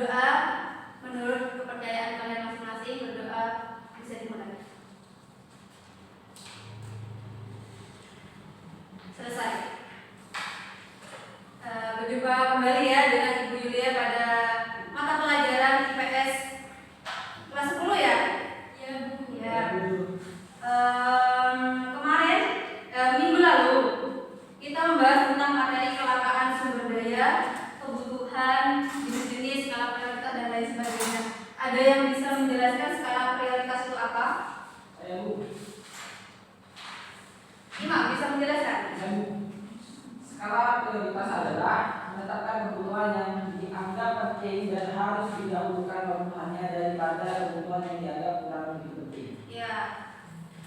berdoa menurut kepercayaan kalian masing-masing. Berdoa, bisa dimulai. Selesai. Berjumpa kembali ya dengan Ibu Yulia pada mata pelajaran IPS kelas 10 ya? Iya Bu. Ya. Kemarin minggu lalu kita membahas tentang materi kelangkaan sumber daya, kebutuhan, jenis-jenis, skala prioritas dan lain sebagainya. Ada yang bisa menjelaskan skala prioritas itu apa? Saya Bu. Imam bisa menjelaskan? Saya Bu. Skala prioritas adalah menetapkan kebutuhan yang dianggap penting dan harus didahulukan pemenuhannya daripada kebutuhan yang dianggap kurang begitu penting. Ya.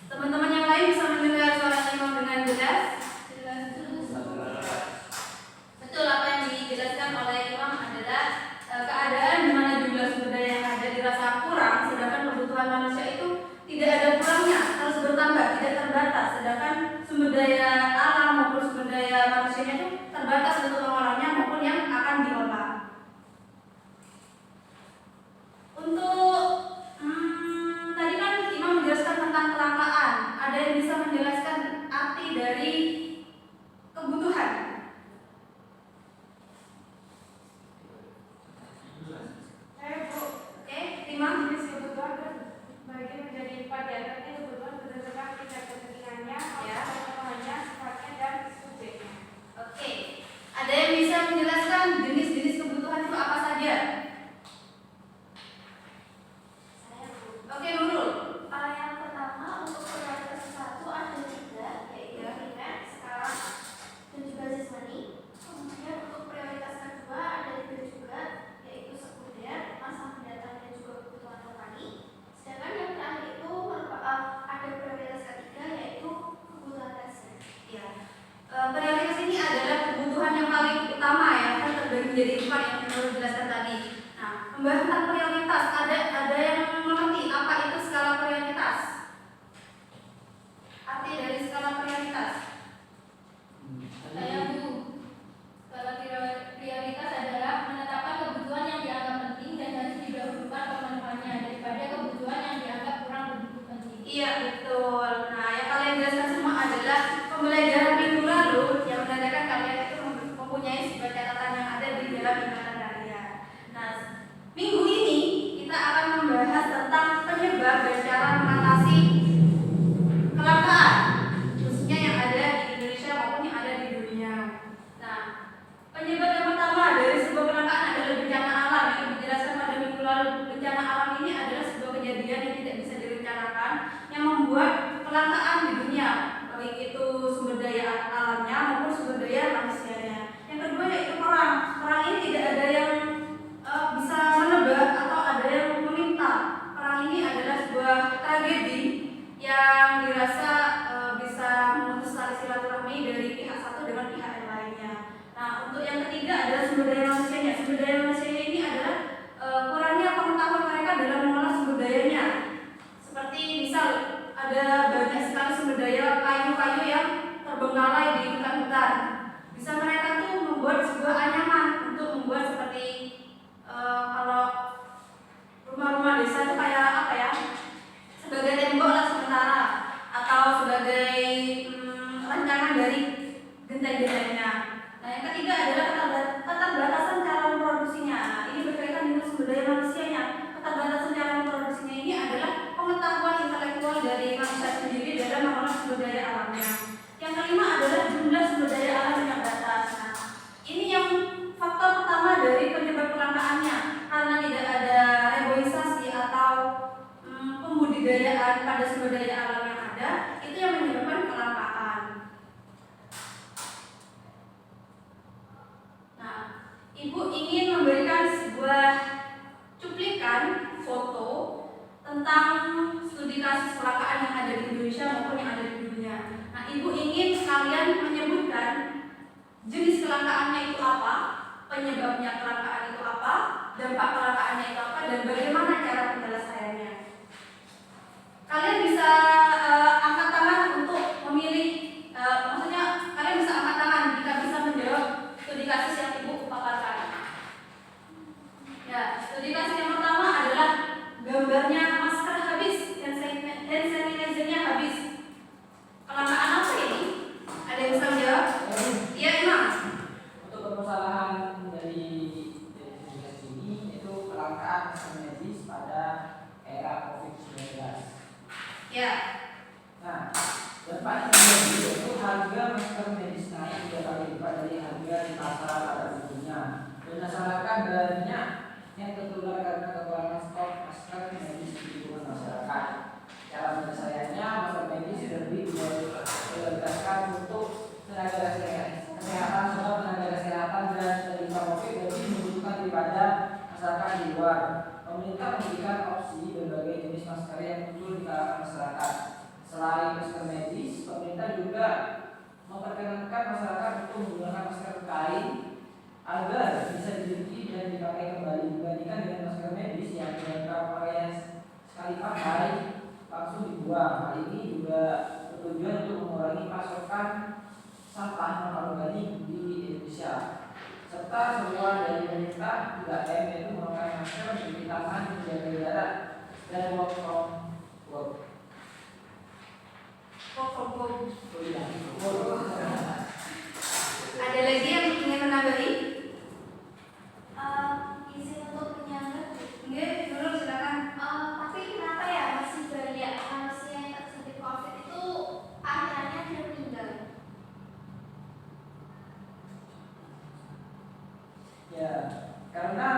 Teman-teman yang lain bisa mendengar suara Imam dengan jelas? Betul, apa yang dijelaskan oleh Imam adalah keadaan di mana jumlah sumber daya yang ada dirasa kurang, sedangkan kebutuhan manusia itu tidak ada kurangnya, terus bertambah, tidak terbatas. Sedangkan sumber daya alam maupun sumber daya manusianya itu terbatas untuk mengolahnya maupun yang akan diolah. Untuk tadi kan Imam menjelaskan tentang kelangkaan. Ada yang bisa menjelaskan arti dari kebutuhan? Oke, Imam. Jenis kebutuhan terbagi menjadi 4 ya, tapi kebutuhan berdasarkan tingkat kepentingannya, kebutuhannya, sifatnya dan subjeknya. Oke, ada yang bisa menjelaskan jenis-jenis kebutuhan itu apa saja? Saya Bu. Oke, Nurul. Yang pertama untuk prioritas 1 ada 3, yaitu primer, skala, dan juga jasmani. Kemudian untuk prioritas kedua ada 3 juga, yaitu sekunder, masa mendatang dan juga kebutuhan rohani. Sedangkan yang terakhir itu ada prioritas ketiga, yaitu kebutuhan tersier. Ya. Prioritas ini adalah kebutuhan yang paling utama ya, kan terbagi menjadi 4 yang Nurul jelaskan tadi. Nah, membahas tentang prioritas, ada yang mengerti apa itu skala prioritas? Arti dari skala prioritas? Saya Bu. Skala prioritas adalah menetapkan kebutuhan yang dianggap penting dan harus didahulukan pemenuhannya daripada kebutuhan yang dianggap kurang begitu penting. Iya, betul. Nah, yang kalian jelaskan semua adalah pembelajaran minggu lalu yang menandakan kalian itu mempunyai sebuah catatan yang ada di dalam ingatan kalian. Nah, minggu ini kita akan membahas tentang penyebab dan cara mengatasi kelangkaan, khususnya yang ada di Indonesia maupun yang ada di dunia. Nah, penyebab yang pertama dari sebuah kelangkaan adalah bencana alam yang dijelaskan pada minggu lalu. Bencana alam ini adalah sebuah kejadian yang tidak bisa direncanakan yang membuat kelangkaan di dunia, baik itu sumber daya alamnya maupun sumber daya manusianya. Yang kedua yaitu perang. Perang ini tidak ada yang bisa menebak atau ada yang meminta. Perang ini adalah sebuah tragedi yang dirasa bisa memutus tali silaturahmi dari pihak satu dengan pihak yang lainnya. Nah, untuk yang ketiga adalah sumber daya manusianya. Sumber daya manusianya ini adalah kurangnya pengetahuan mereka dalam mengolah sumber dayanya. Seperti misal ada banyak sekali sumber daya kayu-kayu yang terbengkalai di hutan-hutan. Bisa mereka tuh membuat sebuah anyaman untuk membuat seperti kalau rumah-rumah desa itu kayak apa ya? Sebagai tembok lah sementara atau sebagai rancangan dari genteng-gentengnya. Nah, yang ketiga adalah keterbatasan cara memproduksinya. Nah, ini berkaitan dengan sumber daya manusianya. Keterbatasan cara memproduksinya ini adalah pengetahuan intelektual dari manusia sendiri dalam mengolah sumber daya alamnya. Yang kelima adalah jumlah sumber daya alam yang terbatas. Nah, ini yang faktor pertama dari penyebab kelangkaannya, karena tidak ada reboisasi atau pembudidayaan pada sumber daya alam yang ada, itu yang menyebabkan kelangkaan. Nah, Ibu ingin memberikan sebuah cuplikan foto tentang studi kasus kelangkaan yang ada di Indonesia maupun yang ada di dunia. Nah, Ibu ingin sekalian menyebutkan jenis kelangkaannya itu apa, penyebabnya kelangkaan itu apa, dampak kelangkaannya itu apa, dan bagaimana cara penyelesaiannya. Kalian bisa angkat tangan untuk memilih, maksudnya kalian bisa angkat tangan jika bisa menjawab studi kasus yang Ibu paparkan. Ya, Ya, studi kasus yang pertama adalah gambarnya masker habis, hand sanitizer-nya habis. Kelangkaan apa ini? Ada yang bisa menjawab? Iya, Imam. Untuk permasalahan dari tugas ini itu kelangkaan masker medis pada era COVID-19. Ya. Nah, dan paling terjadi yaitu harga masker medis naik 3 kali lipat dari harga di pasaran pada umumnya. Berdasarkan banyak yang tertular karena kekurangan stok masker medis di lingkungan masyarakat. Cara penyelesaiannya, masker medis sudah diprioritaskan untuk tenaga kesehatan, sebab tenaga kesehatan dan penderita COVID lebih membutuhkan daripada masyarakat di luar. Pemerintah memberikan opsi berbagai jenis masker yang muncul di kalangan masyarakat. Selain masker medis, pemerintah juga memperkenankan masyarakat untuk menggunakan masker kain agar bisa dicuci dan dipakai kembali dibandingkan dengan masker medis yang jangka pakaian sekali pakai langsung dibuang. Hal ini juga bertujuan untuk mengurangi pasokan sampah non-organik di Indonesia. Serta seruan dari pemerintah 3M yaitu memakai masker, mencuci tangan, menjaga jarak, dan work from work. Ada lagi yang ingin menambahi? Izin untuk menyangga. Nggih, dulu silakan. Tapi kenapa ya masih banyak manusia yang terjangkit COVID itu akhirnya dia meninggal? Ya, karena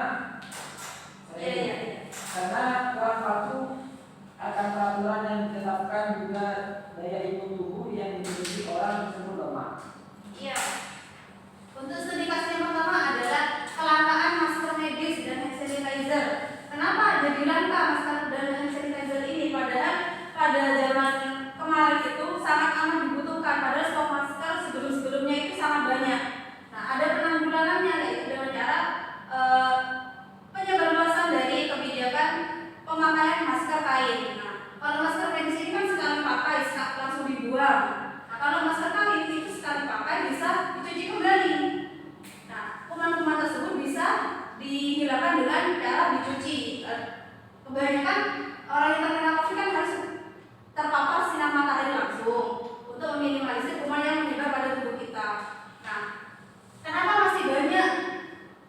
Iya. karena kurang patuh akan peraturan yang ditetapkan juga daya imun tubuh yang dimiliki orang tersebut lemah. Iya. Untuk studi kasus yang pertama adalah kelangkaan masker medis dan hand sanitizer. Kenapa jadi langka masker dan hand sanitizer ini? Padahal pada zaman kemarin itu sangat amat dibutuhkan. Padahal stok masker sebelum-sebelumnya itu sangat banyak. Nah, ada penanggulangannya yaitu dengan cara penyebarluasan dari kebijakan pemakaian masker kain. Nah, kalau masker medis ini kan sekali pakai langsung dibuang. Nah, kalau masker kain itu sekali pakai bisa dicuci kembali. Nah, kuman-kuman tersebut bisa dihilangkan dengan cara dicuci. Kebanyakan orang yang terkena COVID kan harus terpapar sinar matahari langsung untuk meminimalisir kuman yang menyebar pada tubuh kita. Nah, kenapa masih banyak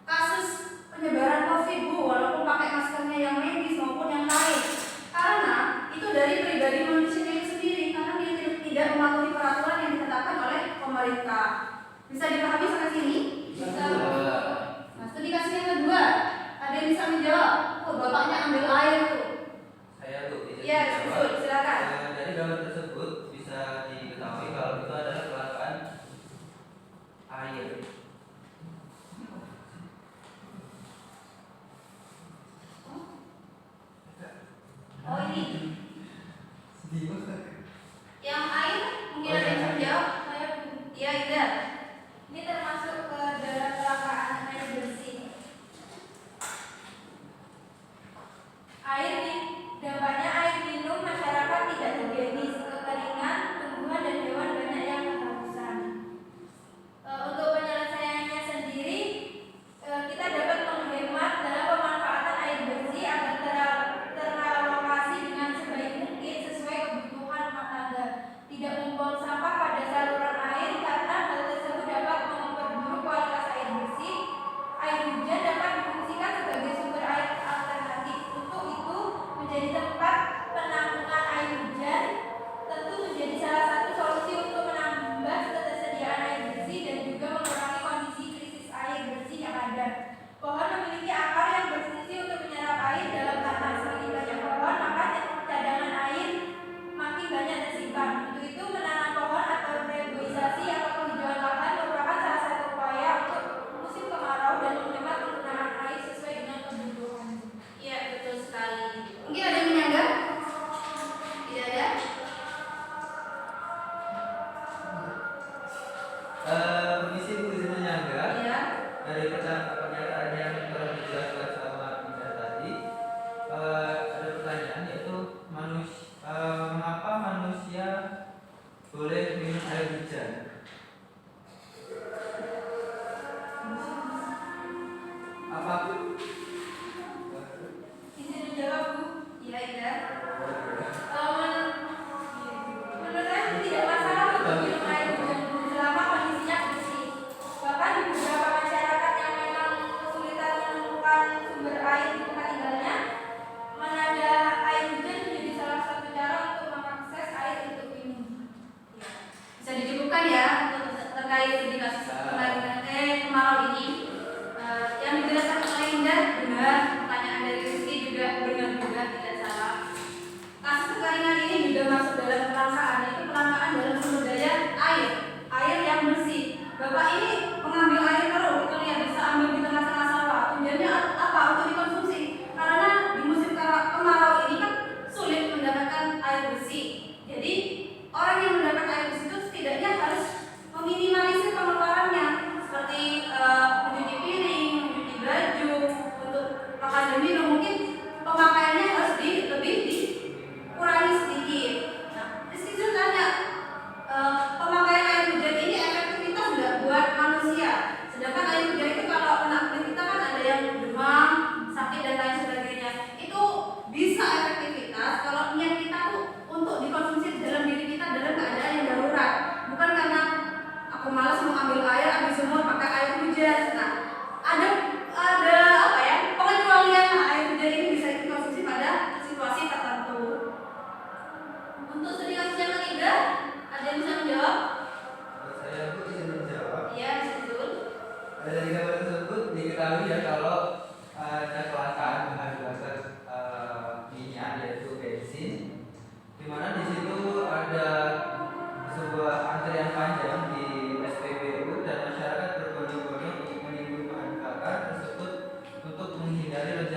kasus penyebaran COVID, Bu, walaupun pakai maskernya yang medis maupun yang kain? Karena itu dari pribadi manusia itu sendiri, karena dia tidak mematuhi peraturan yang ditetapkan oleh pemerintah. Bisa dipahami sampai sini? Bisa. Nah, studi kasus yang kedua, ada yang bisa menjawab? Oh, bapaknya ambil air tuh. Saya tuh Iya, betul, silakan. dari gambar tersebut bisa diketahui kalau itu adalah kelangkaan air. Oh, ini. Yang air mungkin ada yang bisa menjawab? Iya, Ida. Ini termasuk ke dalam kelangkaan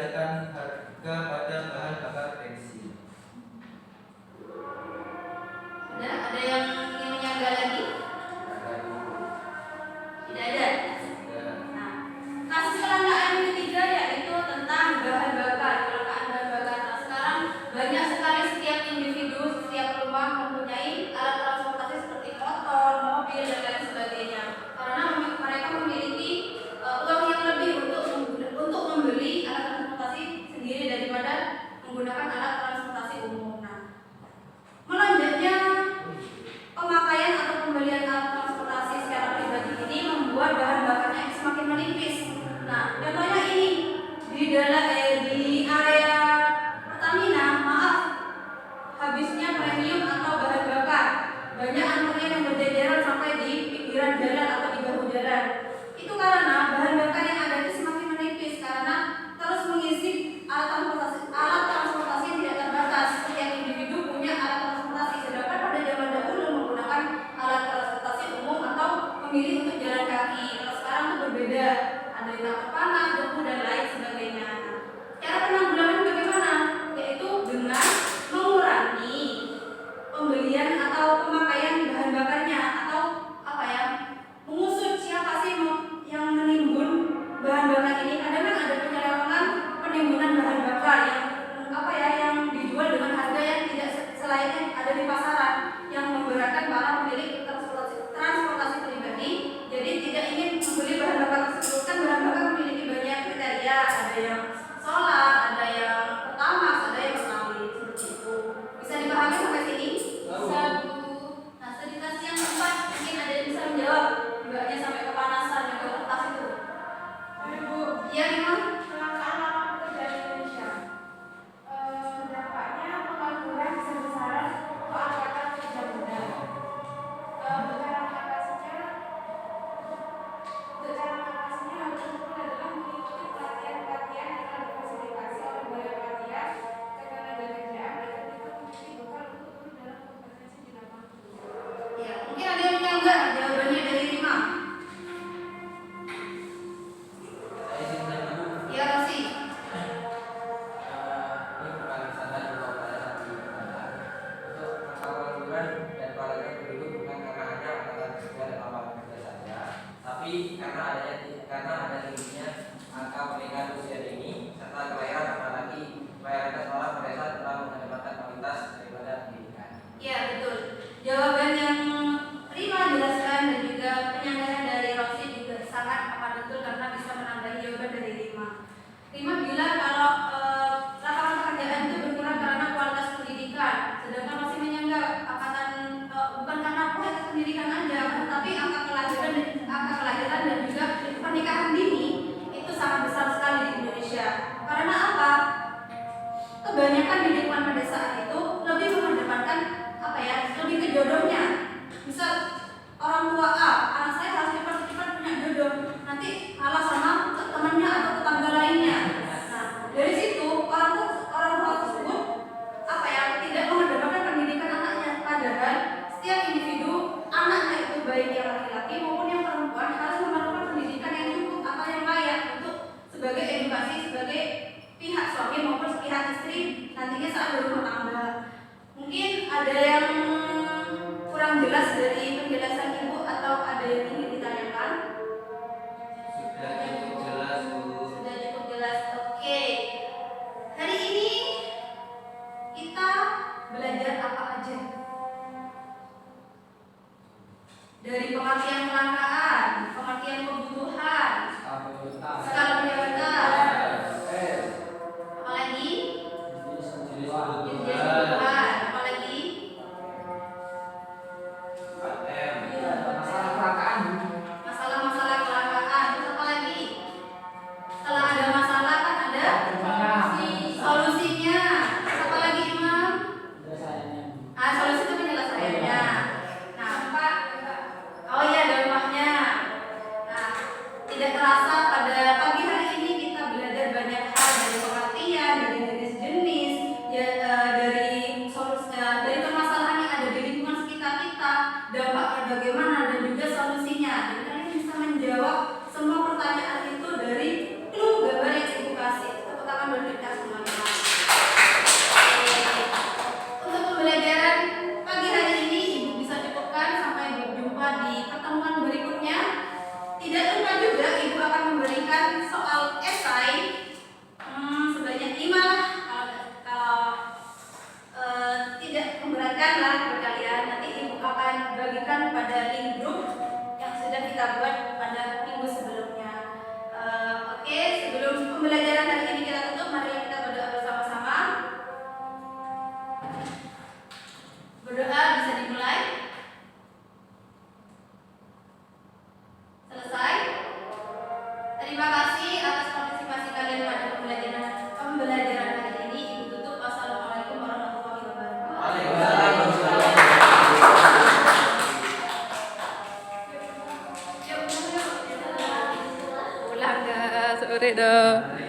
meniadakan harga pada bahan bakar bensin. Ada yang ingin menyangga lagi? Tidak ada. Nah, kasus kelangkaan yang ketiga yaitu tentang bahan bakar, kelangkaan bahan bakar. Nah, sekarang banyak sekali setiap individu, setiap rumah mempunyai alat transportasi seperti motor, mobil dan lain sebagainya. Karena mereka memiliki uang yang lebih untuk membeli alat transportasi sendiri daripada menggunakan alat transportasi umum. Nah, melonjaknya pemakaian atau pembelian alat transportasi secara pribadi ini membuat bahan bakarnya semakin menipis. Nah, contohnya ini di area Pertamina, maaf, habisnya premium atau bahan bakar. Banyak antrian yang berjejeran sampai di pinggiran jalan atau di bahu jalan. Itu karena bahan bakar yang ada itu semakin menipis karena terus mengisi alat transportasi yang tidak terbatas. Setiap individu punya alat transportasi, sedangkan pada zaman dahulu menggunakan alat transportasi umum atau memilih untuk jalan kaki. Kalau sekarang itu berbeda, ada yang takut panas, debu dan lain sebagainya. Cara penanggulangan bagaimana? Yaitu dengan mengurangi pembelian atau pemakaian bahan bakarnya atau mengusut siapa sih yang menimbun bahan bakar ini. Kadang kan ada penyelewengan penimbunan bahan bakar yang dijual dengan harga yang tidak selayaknya ada di pasaran, yang memberatkan para pemilik transportasi pribadi. Jadi tidak ingin membeli bahan bakar tersebut. Kan bahan bakar memiliki banyak kriteria, ada yang solar, ada yang pertamax, ada yang pertalite, seperti itu. Bisa dipahami sampai sini? Bisa, Bu. Nah, sedikasi yang keempat mungkin ada yang bisa menjawab. Mbaknya sampai kepanasan yang kertas itu. Ibu, Iya, memang. kelangkaan lapangan pekerjaan di Indonesia. Dampaknya pengangguran besar-besaran untuk angkatan kerja muda. Untuk cara mengatasinya hal tersebut adalah mengikuti pelatihan-pelatihan yang telah difasilitasi oleh Balai Pelatihan Ketenagakerjaan agar kita memiliki bekal untuk turun dalam kompetensi di lapangan kerja. Ya, mungkin ada yang menyanggah jawabannya dari Rima. Saya izin dulu. Iya, Rosi. Ini bukan standar untuk pada saat ini untuk angka pengangguran dan padatnya penduduk bukan karena hanya angkatan kerja dan lapangan kerja saja, tapi karena ada tingginya angka pernikahan usia dini serta kelahiran apalagi mayoritas orang pada saat telah mengedepankan kualitas daripada pendidikan. Iya, betul. Jawaban yang Rima jelaskan dan juga penyanggahan dari Rosi juga sangat amat betul karena bisa menambahi jawaban dari Rima. Rima bilang kalau lapangan pekerjaan itu berkurang karena kualitas pendidikan, sedangkan Rosi menyanggah bukan karena kualitas pendidikan aja, tetapi angka kelahiran dan juga pernikahan dini itu sangat besar sekali di Indonesia. Karena apa? Kebanyakan di lingkungan pedesaan itu lebih mengedepankan lebih ke jodohnya. Misal orang tua A, anak saya harus cepat-cepat punya jodoh, nanti kalah sama temannya atau tetangga lainnya. Nah, dari situ orang tua tersebut tidak mengedepankan pendidikan anaknya. Padahal setiap individu, anaknya itu baik yang laki-laki maupun yang perempuan harus memerlukan pendidikan yang cukup atau yang layak untuk sebagai edukasi sebagai pihak suami maupun pihak istri nantinya saat berumah tangga. Mungkin ada yang kurang jelas dari penjelasan Ibu atau ada yang ingin ditanyakan? Sudah cukup jelas, Bu. Sudah cukup jelas. Oke. Hari ini kita belajar apa aja? Dari pengertian kelangkaan, pengertian kebutuhan, skala prioritas, apalagi jenis kebutuhan, apalagi gitu.